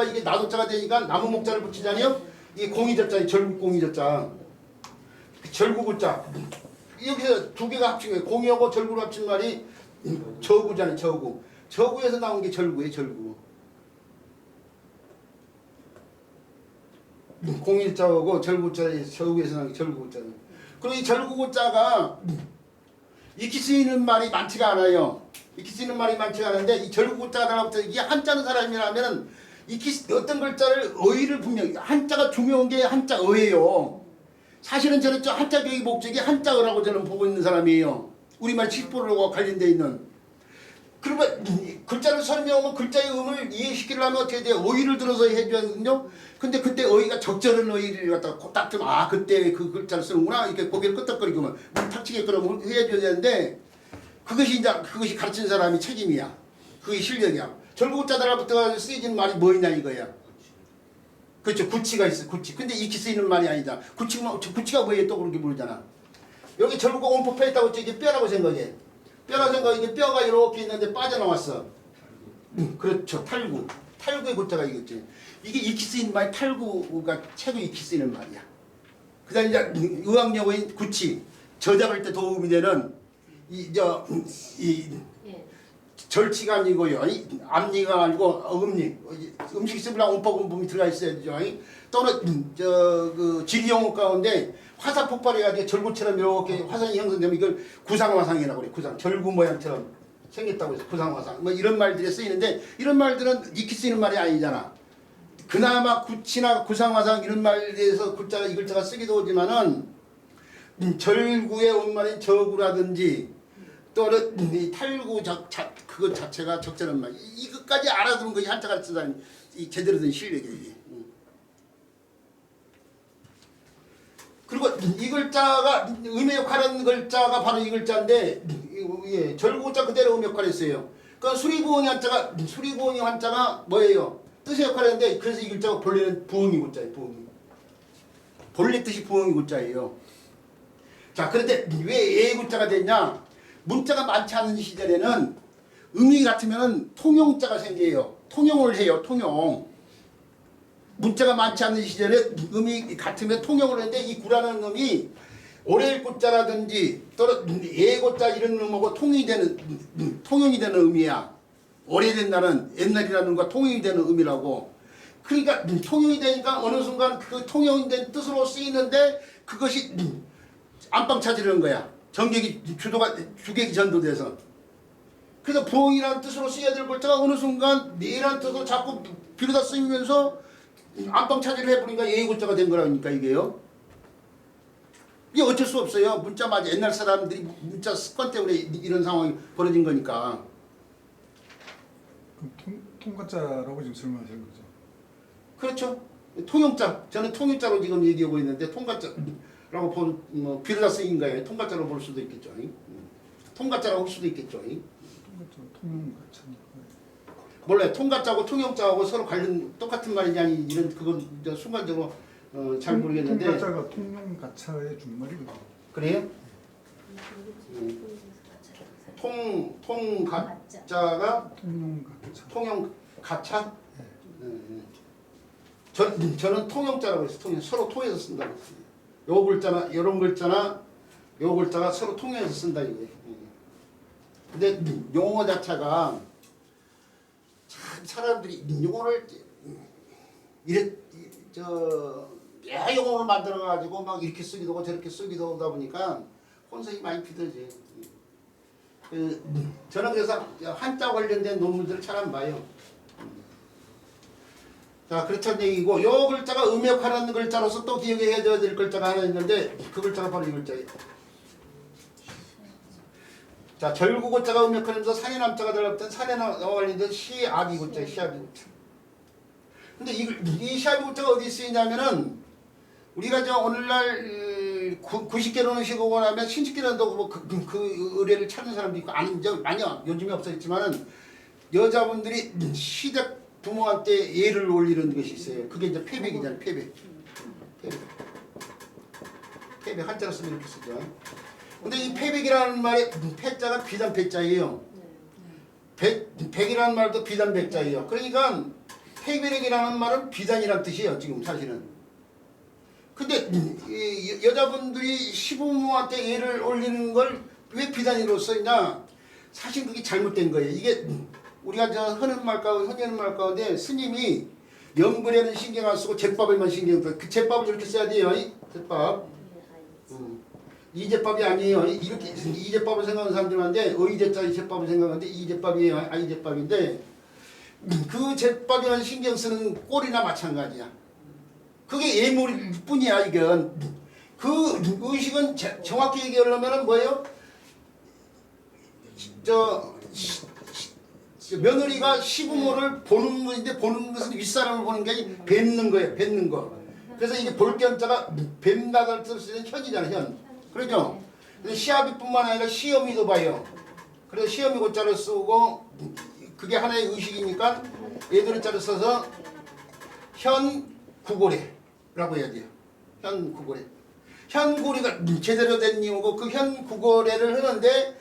이게 나도자가 되니까 나무 목자를 붙이잖아요. 이게 공이자자예요. 절구공이자자. 절구구자. 여기서 두 개가 합친 거예요. 공이하고 절구를 합친 말이 저구잖아요. 저구. 저구에서 나온 게 절구예요. 절구. 공일자하고 절구자에 저구에서 나온 게 절구구자예요. 그리고 이 절구구자가 익히 쓰이는 말이 많지가 않아요. 익히 쓰이는 말이 많지가 않은데 이 절구구자가 이게 한자는 사람이라면 익히 어떤 글자를 어휘를 분명히 한자가 중요한 게 한자어예요. 사실은 저는 저 한자 교육 목적이 한자어라고 저는 보고 있는 사람이에요. 우리말 70%와 관련되어 있는. 그러면 글자를 설명하면 글자의 의미를 이해시키려면 어떻게 돼요? 어휘를 들어서 해줘야 되거든요. 근데 그때 어휘가 적절한 어휘를 갖다가 딱 들면 아 그때 그 글자를 쓰는구나 이렇게 고개를 끄덕거리고만 탁치게 그러면 해줘야 되는데 그것이 가르친 사람이 책임이야. 그게 실력이야. 절구자들부터 쓰여지는 말이 뭐냐 이거야. 그렇죠. 구치가 있어. 구치. 근데 익히 쓰이는 말이 아니다. 구치가 뭐예요? 또 그렇게 부르잖아. 여기 절구가 온포패 있다고 했죠. 이게 뼈라고 생각해. 뼈라고 생각해. 이게 뼈가 이렇게 있는데 빠져나왔어. 그렇죠. 탈구. 탈구의 구자가 이거지. 이게 익히 쓰이는 말이 탈구가 최고 익히 쓰이는 말이야. 그 다음에 이제 의학용어인 구치. 저작할 때 도움이 되는 이 절치가 아니고요. 앞니가 아니고 음니. 음식 있으면 온법음품이 들어가 있어야 되죠. 또는 그 지리용어 가운데 화산 폭발해가지고 절구처럼 이렇게 화산이 형성되면 이걸 구상화상이라고 그래. 구상. 절구 모양처럼 생겼다고 해서 구상화상. 뭐 이런 말들이 쓰이는데 이런 말들은 익히 쓰이는 말이 아니잖아. 그나마 구치나 구상화상 이런 말에 대해서 글자가 이 글자가 쓰기도 하지만은 절구의 온말인 저구라든지 또는 이 탈구 그것 자체가 적절한 말. 이것까지 알아두는 것이 한자가 쓰다니 이 제대로 된 실력이에요. 그리고 이 글자가 음역하는 글자가 바로 이 글자인데 예, 절구자 그대로 음역할 했어요. 그러니까 수리부엉이 한자가 뭐예요? 뜻의 역할을 했는데 그래서 이 글자가 본래는 부엉이 구자예요. 부엉이. 본래 뜻이 부엉이 구자예요. 자, 그런데 왜 예구자가 됐냐? 문자가 많지 않은 시절에는 음이 같으면 통용자가 생겨요. 통용을 해요. 통용. 문자가 많지 않은 시절에 음이 같으면 통용을 했는데 이 구라는 음이 오래일 구자라든지 또는 예고자 이런 음하고 통용이 되는 음이야. 오래된다는 옛날이라는 것과 통용이 되는 음이라고. 그러니까 통용이 되니까 어느 순간 그 통용된 뜻으로 쓰이는데 그것이 안방 차지하는 거야. 주객이 전도돼서. 그래서 부엉이라는 뜻으로 쓰여야 될 글자가 어느 순간 내라는 뜻으로 자꾸 비로다 쓰이면서 안방 차지를 해버리니까 예구자가 된 거라니까 이게요. 이게 어쩔 수 없어요. 문자 맞아. 옛날 사람들이 문자 습관 때문에 이런 상황이 벌어진 거니까. 그럼 통가자라고 지금 설명하시는 거죠? 그렇죠. 통용자. 저는 통용자로 지금 얘기하고 있는데 통가자라고 비로다 쓰인 거예요. 통가자로 볼 수도 있겠죠. 통가자라고 할 수도 있겠죠. 통가자. 몰라요. 통가자하고 통용자하고 서로 관련 똑같은 말이냐 아니 이런 그건 순간적으로 잘 모르겠는데. 통가자가 통용가차의 준말이거든요. 그래요? 통가자가 통용가차. 통용가차? 네. 저는 통용자라고 해서 서로 통해서 쓴다고 했어요. 요 글자나 이런 글자나 요 글자가 서로 통해서 쓴다 이거예요. 근데 용어 자체가 참 사람들이 용어를 용어를 만들어 가지고 막 이렇게 쓰기도 하고 저렇게 쓰기도 하다 보니까 혼선이 많이 피더지. 저는 그래서 한자 관련된 논문들을 잘 안 봐요. 자, 그렇다는 얘기고 요 글자가 음역하는 글자로서 또 기억해야 될 글자가 하나 있는데 그 글자가 바로 이 글자예요. 자, 절구고자가 음역하면서 산해남자가 들어갔던 산해나와 관련된 시아비고자, 시아비고자. 근데 이 시아비고자가 어디 쓰이냐면은 우리가 저 오늘날 90개로는 시고고 나면 신식계론도 그 의뢰를 찾는 사람도 있고 아니요 요즘에 없어졌지만은 여자분들이 시댁 부모한테 예를 올리는 것이 있어요. 그게 이제 패백이잖아요. 패백 한자로 쓰면 이렇게 쓰죠. 근데 이 패백이라는 말의 패자가 비단 패자예요. 백이라는 말도 비단 백자예요. 그러니까 패백이라는 말은 비단이란 뜻이에요. 지금 사실은. 근데 여자분들이 시부모한테 예를 올리는 걸 왜 비단이로 쓰냐? 사실 그게 잘못된 거예요. 이게 우리가 저 흔한 말 가운데 스님이 연근에는 신경 안 쓰고 제밥에만 신경 써. 그 제밥을 이렇게 써야 돼요. 제밥. 이제밥이 아니에요. 이렇게 이제밥을 생각하는 사람들 많은데 의제자의 제밥을 생각하는데 이제밥이에요. 아이제밥인데 그 제밥에만 신경 쓰는 꼴이나 마찬가지야. 그게 예물일 뿐이야. 이건 그 의식은 정확히 얘기하려면 뭐예요? 며느리가 시부모를 보는 것인데 보는 것은 윗사람을 보는 게 아니라 뵙는 거예요. 뵙는 거. 그래서 이게 볼견자가 뱀나다를 쓰는 현이잖아. 현. 그러죠? 근데 시아비뿐만 아니라 시어미도 봐요. 그래서 시어미 고자를 쓰고 그게 하나의 의식이니까 얘들은 자를 써서 현구고래라고 해야 돼요. 현구고래. 현구리가 제대로 된 이유고 그 현구고래를 하는데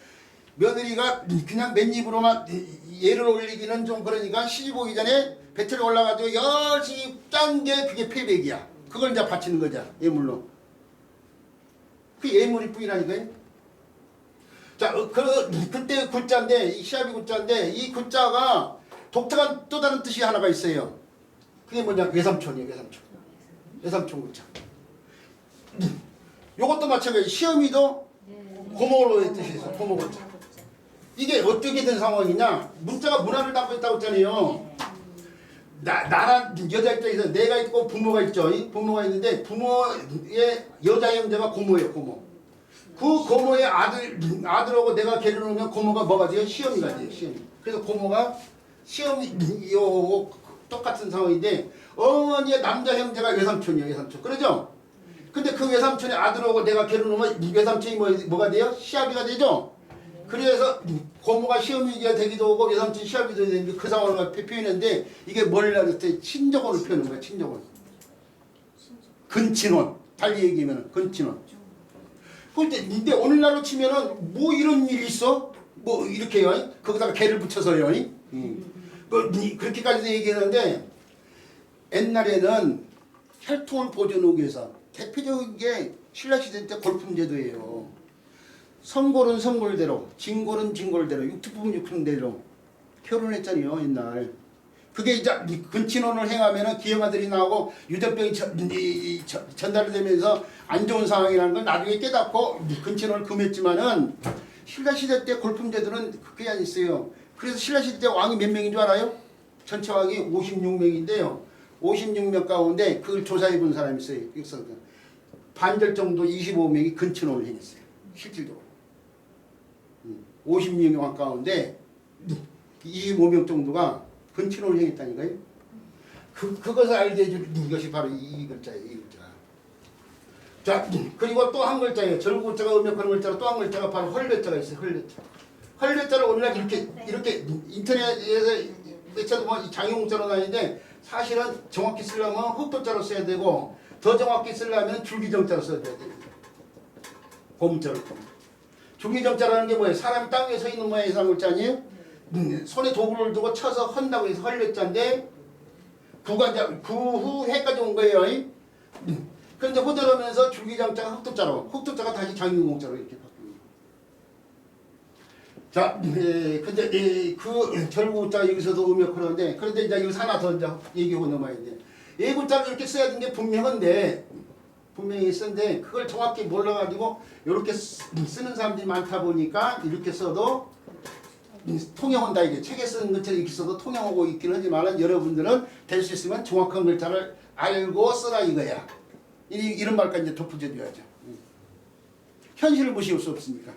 며느리가 그냥 맨입으로만 얘를 올리기는 좀 그러니까 시집 오기 전에 배틀에 올라가지고 열심히 짠 게 그게 패백이야. 그걸 이제 바치는 거죠. 예물로. 그 예물이 뿐이라니까요. 자, 그때 굿자인데 이 시합이 굿자인데 이 굿자가 독특한 또 다른 뜻이 하나가 있어요. 그게 뭐냐? 외삼촌이에요. 외삼촌. 외삼촌 굿자. 요것도 마찬가지. 시어미도 고모로의 뜻이 있어. 고모 굿자. 이게 어떻게 된 상황이냐? 문자가 문화를 담고 있다고 했잖아요. 나란 여자 입장에서 내가 있고 부모가 있죠. 부모가 있는데 부모의 여자 형제가 고모예요. 고모. 그 고모의 아들하고 내가 걔를 놓으면 고모가 뭐가 돼요? 시어미가 돼요. 시어미. 그래서 고모가 시어미요 똑같은 상황인데 어머니의 남자 형제가 외삼촌이에요. 외삼촌. 그러죠? 근데 그 외삼촌의 아들하고 내가 걔를 놓으면 외삼촌이 뭐가 돼요? 시아비가 되죠? 그래서 고모가 시어미가 되기도 하고 외삼촌 시아비도 되는 그 상황을 표현했는데 이게 뭘 하랬을 때 친정혼을 표현한 거야. 친정혼. 근친혼. 달리 얘기하면 근친혼. 근데 오늘날로 치면은 뭐 이런 일이 있어? 뭐 이렇게요. 거기다가 개를 붙여서요. 그렇게까지도 얘기하는데 옛날에는 혈통을 보존하기 위해서 대표적인 게 신라시대 때 골품제도예요. 성골은 성골대로, 진골은 진골대로, 육투품은 육투대로 결혼했잖아요. 옛날. 그게 이제 근친혼을 행하면은 기형아들이 나오고 유대병이 전달이 되면서 안 좋은 상황이라는 걸 나중에 깨닫고 근친혼을 금했지만은 신라시대 때 골품제도는 그게 안 있어요. 그래서 신라시대 때 왕이 몇 명인 줄 알아요? 전체 왕이 56명인데요. 56명 가운데 그걸 조사해 본 사람이 있어요. 반절 정도 25명이 근친혼을 행했어요. 실질적으로. 56명 왕 가운데 25명 정도가 근친혼을 행했다니까요. 그것을 알게 해줄 것이 바로 이 글자예요. 이 글자. 자, 그리고 또 한 글자예요. 절구자가 음역하는 글자로 또 한 글자가 바로 헐배자가 있어요. 헐배자. 헐배자를 오늘날 이렇게 인터넷에서 매체도 뭐 장용자로 나뉘는데 사실은 정확히 쓰려면 흑도자로 써야 되고 더 정확히 쓰려면 줄기정자로 써야 돼요. 고문자로. 줄기정자라는 게 뭐예요? 사람이 땅 위에 서 있는 모양의 이상 글자 아니에요? 손에 도구를 두고 쳐서 헌다고 해서 헐배자인데 구후 해까지 온 거예요. 그런데 호들하면서 줄기정자가 흑도자로, 흑도자가 다시 장유공자로 이렇게 바뀝니다. 자, 근데 그 절구자 여기서도 음역을 하는데 그런데 이제 여기서 하나 더 이제 얘기하고 넘어야 돼. 예구자를 이렇게 써야 되는 게 분명히 쓴데 그걸 정확히 몰라가지고 이렇게 쓰는 사람들이 많다 보니까 이렇게 써도 통용한다 이게 책에 쓰는 것처럼 이렇게 써도 통용하고 있긴 하지만 여러분들은 될 수 있으면 정확한 글자를 알고 쓰라 이거야. 이런 말까지 이제 덧붙여줘야죠. 현실을 무시할 수 없으니까.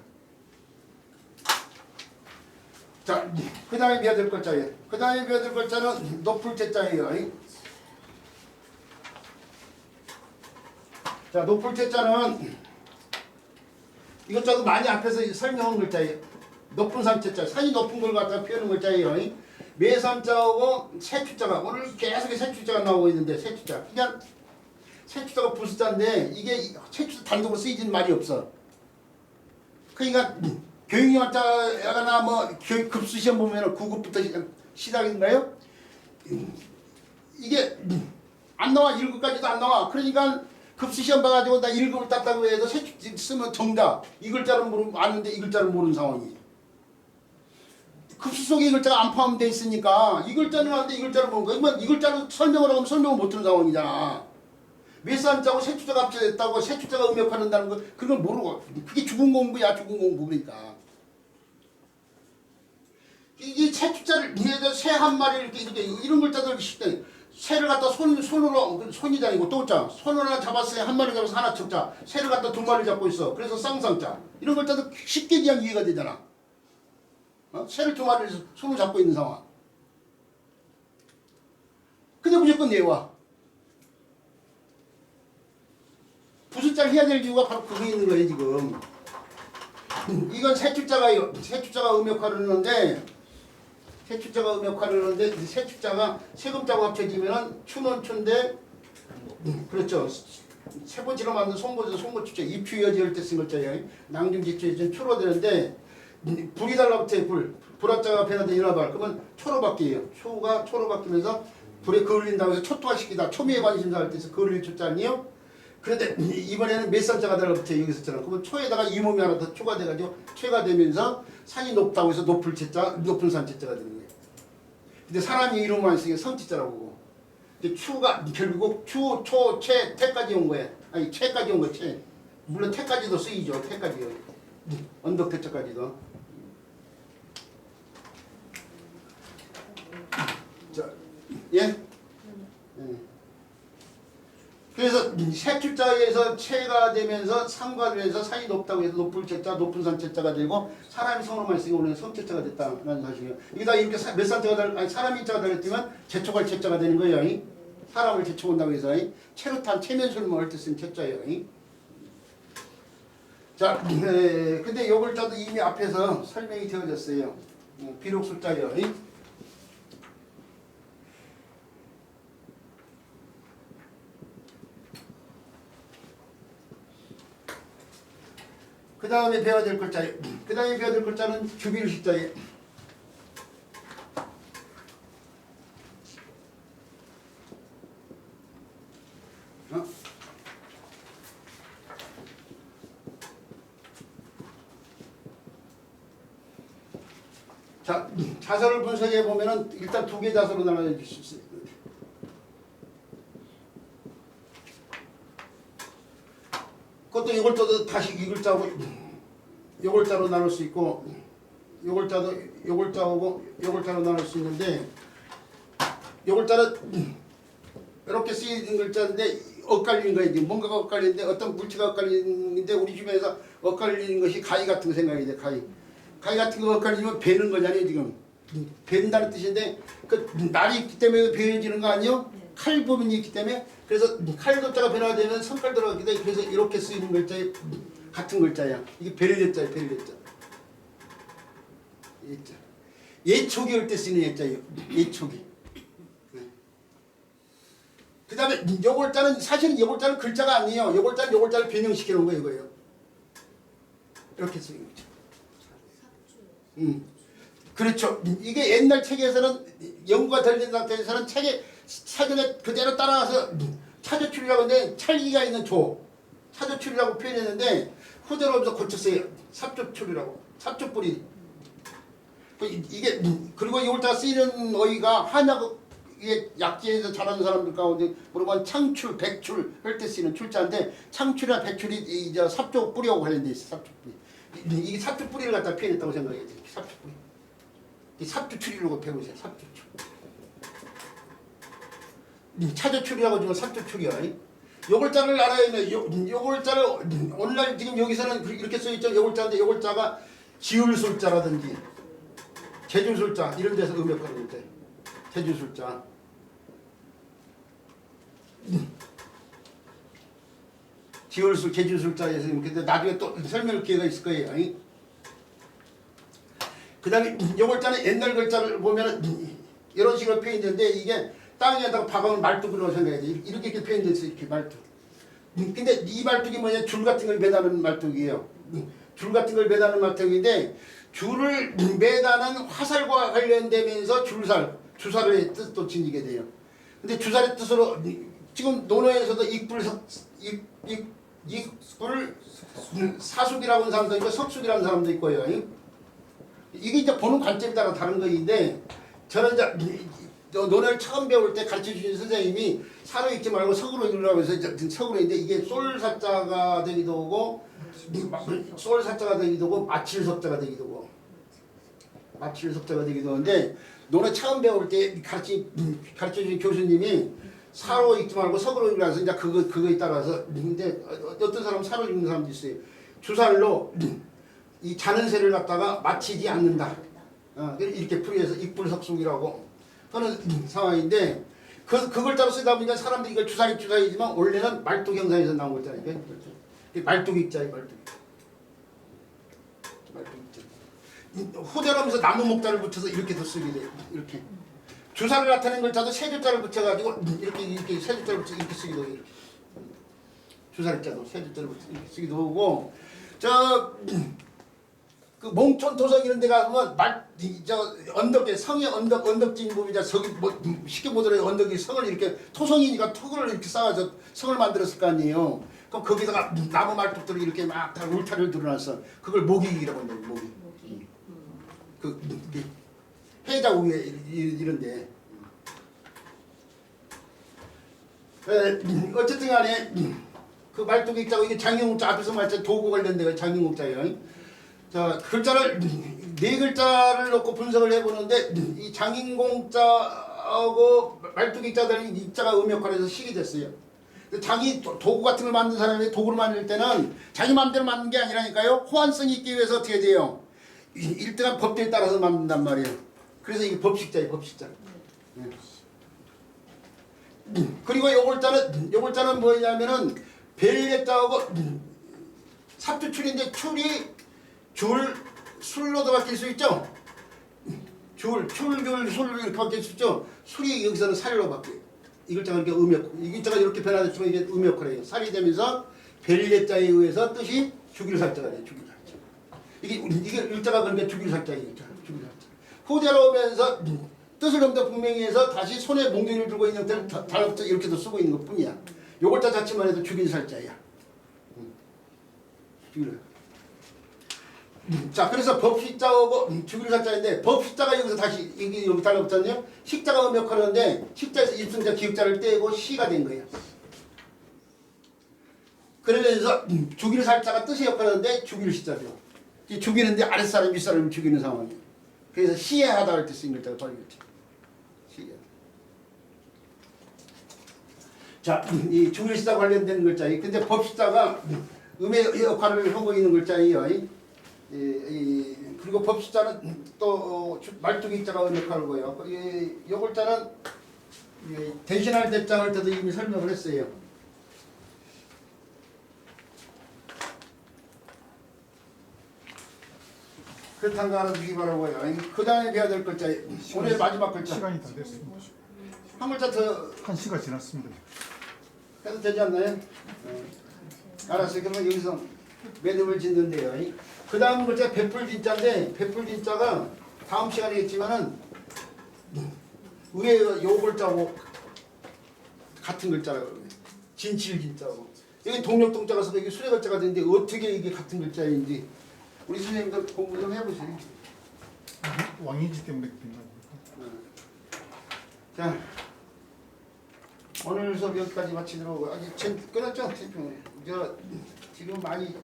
자, 그 다음에 배워야 될 글자예요. 그 다음에 배워야 될 글자는 높을 제자예요. 자, 높을 제자는 이것저것 많이 앞에서 설명한 글자예요. 높은 산자자, 산이 높은 걸 갖다 표현한 글자예요. 매산자하고 세추자가 오늘 계속 세추자가 나오고 있는데 세추자. 그냥 세추자가 부수자인데 이게 세추자 단독으로 쓰이지는 말이 없어. 그러니까 교육영화자나 뭐 급수시험 보면 9급부터 시작인가요? 이게 안 나와. 1급까지도 안 나와. 그러니까 급수시험 봐가지고 나 1급을 땄다고 해도 세추 쓰면 정답. 이 글자를 아는데 이 글자를 모르는 상황이에요. 급수 속에 이 글자가 안 포함되어 있으니까 이 글자는 아는데 이 글자를 모르는 거야. 이 글자를 설명을 하면 설명을 못 듣는 상황이잖아. 외산자고 세추자가 합쳐졌다고 세추자가 음역하는다는 거 그걸 모르고 그게 죽은 공부야. 죽은 공부. 그러니까 이 세추자를 새 한 마리를 이렇게 이런 글자들 쉽대. 새를 갖다 손으로 손이 다니고 또자 손을 하나 잡았어요. 한 마리 잡아서 하나 쳤자. 새를 갖다 두 마리 잡고 있어. 그래서 쌍쌍자. 이런 글자도 쉽게 그냥 이해가 되잖아. 새를 두 마리를 손으로 잡고 있는 상황. 근데 무조건 내와. 부숫자를 해야 될 이유가 바로 그게 있는 거예요 지금. 이건 세축자가요. 세축자가 음역화를 하는데 세축자가 음역화를 하는데 이 세축자가 세금자고 합쳐지면은 추는 추인데 그렇죠. 세 번째로 만든 송고에서 송고축자 입추여지할 때 쓴 글자예요. 낭중지추에 추로 되는데 불이 달라붙어요. 불합자가 변화된 일화발 그러면 초로 바뀌어요. 초가 초로 바뀌면서 불에 그을린다고 해서 초토화시키다 초미에 관심사할 때서 그을릴 초자 아니에요. 그런데 이번에는 몇 산자가 달라붙어요. 여기서처럼 그러면 초에다가 이 몸이 하나 더 추가돼가지고 최가 되면서 산이 높다고 해서 높은 채자 높은 산 채자가 되는 거예요. 근데 사람이 이름만 쓰기에 성치자라고 보고 근데 추가 결국 추, 초, 채, 태까지 온 거예요. 아니 채까지 온 거 채. 물론 태까지도 쓰이죠. 태까지요. 언덕 태자까지도. 자, 예? 그래서 세축자에서 채가 되면서 상과를 해서 산이 높다고 해서 높을 채자, 높은 산 채자가 되고 사람이 성으로만 쓰기 오늘 성채자가 됐다는 사실이에요. 이게 다 이렇게 몇 산자가 아니 사람이 자가 달렸지만 제초갈 채자가 되는 거예요. 사람을 제초한다고 해서 채로탄 체면술모 할 때 쓴 채자예요. 자, 근데 요 글자도 이미 앞에서 설명이 되어졌어요. 비록 숫자예요. 그 다음에 배워야 될 글자예요. 그 다음에 배워야 될 글자는 주비일식자예요. 자, 자서를 분석해 보면은 일단 두 개 자서로 나눠져 있어요. 그것도 이 글자도 다시 이 글자고 이 글자로 나눌 수 있고 이 글자도 이 글자하고 이 글자로 나눌 수 있는데 이 글자는 이렇게 쓰이는 글자인데 엇갈리는 거예요. 뭔가가 엇갈리는데 어떤 물체가 엇갈리는데 우리 주변에서 엇갈리는 것이 가위 같은 거 생각이 돼. 가위 같은 거 엇갈리면 베는 거잖아요. 지금 벤다는 뜻인데 그 날이 있기 때문에 베어지는 거 아니에요? 칼 부분이 있기 때문에 그래서 칼 글자가 변화되면 성칼 들어가기 때문에 그래서 이렇게 쓰이는 글자에 같은 글자야. 이게 베르제자예요. 베르제자. 예초기 할 때 쓰는 예자예요. 예초기. 그 다음에 요 글자는 사실은 요 글자는 글자가 아니에요. 요 글자는 요 글자를 변형시켜 놓은 거예요. 이거예요. 이렇게 쓰는 거죠. 그렇죠. 이게 옛날 책에서는 연구가 덜 된 상태에서는 책에 사전에 그대로 따라가서 차조출이라고 하는데 찰기가 있는 조 차조출이라고 표현했는데 후대로 하면서 고쳤어요. 삽조출이라고 삽조뿌리. 이게 그리고 이 글자가 쓰이는 어휘가 한약 이게 약재에서 잘하는 사람들 가운데 물어보면 창출, 백출 할 때 쓰이는 출자인데 창출이나 백출이 이제 삽조 뿌리하고 관련돼 있어. 삽조 뿌리. 이게 삽조 뿌리를 갖다 표현했다고 생각해야 돼. 삽조 뿌리. 이 삽조출이라고 배우세요. 삽조출. 차조출이라고 지금 삽조출이야. 요 글자를 알아야 돼. 요 글자를 오늘날 지금 여기서는 이렇게 써있죠. 요 글자인데 요 글자가 지울술자라든지 제주술자 이런 데서 음역하는 때 제주술자. 지울술, 제주술자에서 근데 나중에 또 설명할 기회가 있을 거예요. 그 다음에 요 글자는 옛날 글자를 보면은 이런 식으로 표현되는데 이게 땅에다가 박아놓은 말뚝이라고 생각해야 돼. 이렇게 표현됐어. 이렇게 말뚝. 근데 이 말뚝이 뭐냐? 줄 같은 걸 매다는 말뚝이에요. 줄 같은 걸 매다는 말뚝인데 줄을 매다는 화살과 관련되면서 주살의 뜻도 지니게 돼요. 근데 주살의 뜻으로 지금 논어에서도 익불 사숙이라고 하는 사람도 있고 석숙이라는 사람도 있고요. 이게 이제 보는 관점에 따라 다른 거인데 저는 이제 논어를 처음 배울 때 가르쳐주신 선생님이 사로 읽지 말고 석으로 읽으라고 해서 석으로 읽는데 이게 쏠사자가 되기도 하고 쏠사자가 되기도 하고 마칠석자가 되기도 하고 마칠석자가 되기도 하는데 논어 처음 배울 때 가르쳐주신 교수님이 사로 읽지 말고 석으로 읽으라 해서 이제 그거에 따라서 근데 어떤 사람은 사로 읽는 사람도 있어요. 주살로 이 자는 새를 갖다가 마치지 않는다. 이렇게 풀이해서 익불석속이라고 하는 상황인데 그 글자로 쓰다 보니까 사람들이 이걸 주사위지만 원래는 말뚝형상에서 나온 거잖아요. 말뚝익자예요. 말뚝익자. 호대로면서 나무 목자를 붙여서 이렇게도 쓰게 돼요. 이렇게 주사를 나타낸 글자도 세 줄자를 붙여가지고 이렇게 세 줄자를 붙여 이렇게 쓰기도 해요. 주사리자도 세 줄자를 붙여 이렇게 쓰기도 하고 그 몽촌 토성 이런 데 가면 언덕에 성의 언덕진 부분이자 저기 뭐 쉽게 보더라도 언덕이 성을 이렇게 토성이니까 토굴을 이렇게 쌓아서 성을 만들었을 거 아니에요. 그럼 거기다가 나무 말뚝들이 이렇게 막 다 울타리를 들어놨어. 그걸 모기이라고 한다고 모기. 그 해자 위에 이런데. 어쨌든 간에 그 말뚝익자고 이게 장영국자 앞에서 말했죠. 도구 관련된 장영국자예요. 자, 글자를 네 글자를 놓고 분석을 해보는데 이 장인공자하고 말뚝익자들이 입자가 음역할해서 식이 됐어요. 자기 도구 같은 걸 만든 사람이 도구를 만들 때는 자기 마음대로 만든 게 아니라니까요. 호환성이 있기 위해서 어떻게 돼요? 일정한 법칙에 따라서 만든단 말이에요. 그래서 이게 법식자예요. 법식자. 네. 그리고 요글자는 뭐냐면은 벨예자하고 삽주출인데 출이 줄, 술로도 바뀔 수 있죠? 줄, 술로 이렇게 바뀔 수 있죠? 술이 여기서는 살로 바뀌어요. 이 글자가 이렇게 이 글자가 이렇게 변화됐지만 이게 음역을 해요. 살이 되면서 벨예자에 의해서 뜻이 주길살자가 돼요. 주길살자. 이게 글자가 그러니까 주길살자예요. 주길살자. 후대로 오면서 뜻을 좀 더 분명히 해서 다시 손에 몽둥이를 들고 있는 형태를 달라붙여 이렇게도 쓰고 있는 것 뿐이야. 요 글자 자체만 해도 주길살자야. 주길살자. 자, 그래서 법식자하고 주길살자인데 법식자가 여기서 다시 여기 달라붙잖아요. 식자가 음역하는데 식자에서 입승자 기역자를 떼고 시가 된 거예요. 그러면서 주길살자가 뜻의 역할을 하는데 주길시자죠. 죽이는데 아랫사람 윗사람을 죽이는 상황이에요. 그래서 시해하다 할 때 쓰인 글자가 바로 이거죠. 시해. 자, 이 주길시자 관련된 글자예요. 근데 법식자가 음의 역할을 하고 있는 글자예요. 그리고 법식자는 또 말뚝익자가 음역하는 거예요. 이 글자는 대신할 대장할 때도 이미 설명을 했어요. 그렇다는 거 알아두기 바라고요. 그 다음에 배워야 될 글자, 오늘 마지막 글자. 시간이 다 됐습니다. 한 글자 더 1시가 지났습니다. 해도 되지 않나요? 알았어요. 그러면 여기서 매듭을 짓는데요. 그 다음 글자 베풀진자인데 베풀진자가 다음 시간이겠지만은 위에 요 글자고 같은 글자라고 그래요. 진칠진자고. 여기 동력동자가 써서 이게 수레글자가 되는데 어떻게 이게 같은 글자인지 우리 선생님들 공부 좀 해보세요. 왕이지 때문에 그런가 자, 오늘 수업 여기까지 마치도록 아직 끊었죠? 지금 많이